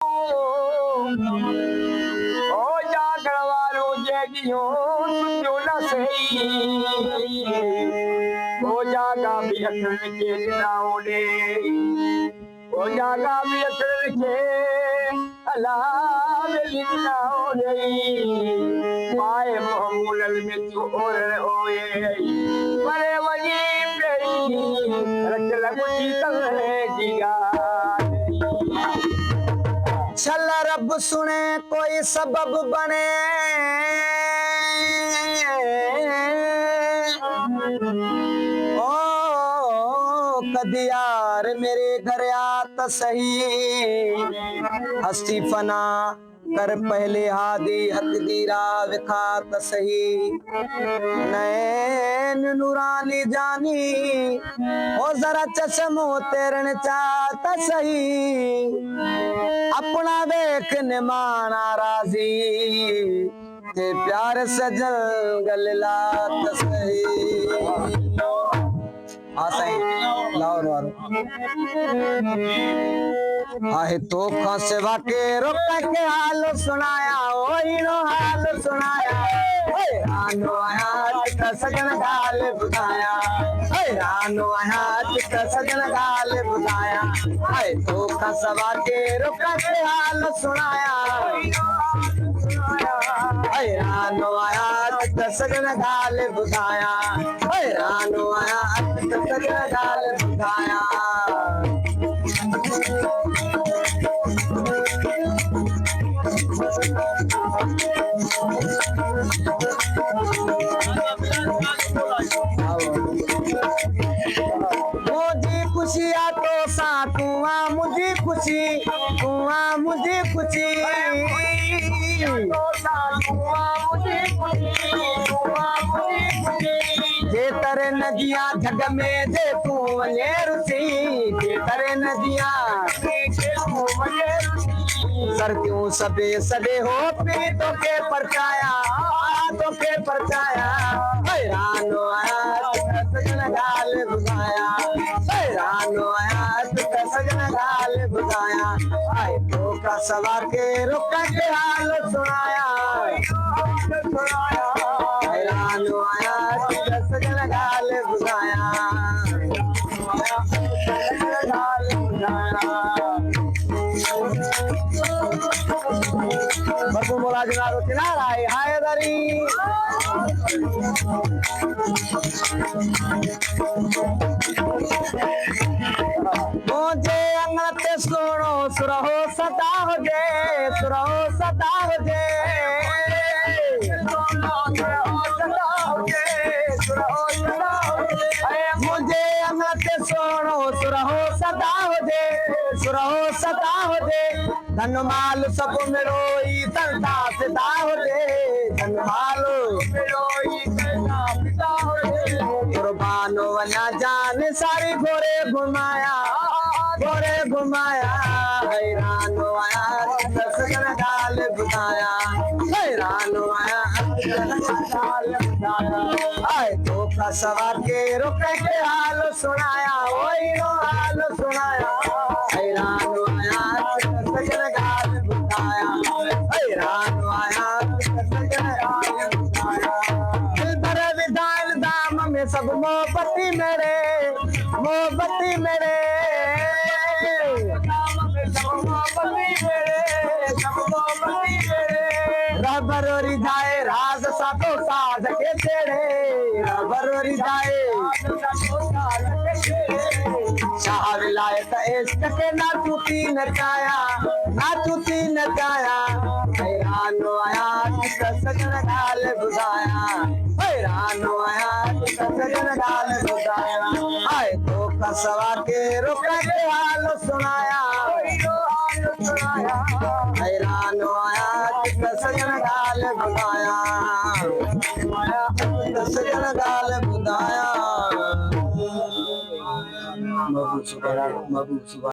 ओ जागण वारो जगियो सुनो न सही ओ जागा भी अखर के ना ओडे ओ जागा भी अखर के अला लिखना ओडे पाए मोहमुल में तू और ओए परे वजी पे रख लगो जीतल जीगा चल रब सुने कोई सबब बने ओ कदियार मेरे घर आत सही हस्ती फना कर पहले हादी हकदीरा विखात सही नैन नूरानी जानी ओ जरा चश्मो तेरन चाहत सही अपना देख निमाना राजी ते प्यार सजल गललात सही सही लाओ मारो आहे तो खसवा के रोक के हाल सुनाया ओ इनो हाल सुनाया ओए रानो आया चित सजन गाल बुधाया ओए रानो आया चित सजन गाल बुधाया आहे तो खसवा के रोक के हाल सुनाया ओए रानो आया चित सजन गाल बुधाया ओए रानो आया चित सजन गाल बुधाया मुझे खुशिया तो सा तुआ मुझे खुशी तुआ मुझे खुशी जे तरे नदिया जग में जे तू वने रुसी जे तरे नदिया सर क्यों सबे सदे हो पी तो के परचाया हैरानो आया सजन गाल बुझाया हैरानो आया सजन गाल बुझाया आए तो का सवा के रुक के हाल सुनाया हैरानो आया सजन गाल बुझाया बसु मोला जनारो किनारा हाय दरी मुझे अंगते सुनो सुरहो सदा हो जे सुरहो सदा हो जे मुझे अंगते सुनो सुरहो सदा हो जे सुरहो सदा हो जे धन माल सब मेरोई संता सिदा हो जे धन माल मेरोई संता सिदा हो जे कुर्बानो वना जान सारी घोरे घुमाया हैरानो आया सजन गाल बुझाया हैरानो आया आए तो का सवा के रुक के हाल सुनाया वही नो हाल सुनाया हैरानो आया सजन गाल बुझाया हैरानो आया सजन गाल बुझाया दिल भर विधान दाम में सब मोहब्बती मेरे रबरोरी जाए राज सातो साध के तेरे रबरोरी जाए शाह विलायत इश्क के ना टूटी नचाया हैरानो आया सजन गाल बुझाया हैरानो आया सजन गाल बुझाया आए तो कसवा के रुक के हाल सुनाया हैरानो आया सजन गाल बुझाया सजन गाल बुझाया महबूब सुबह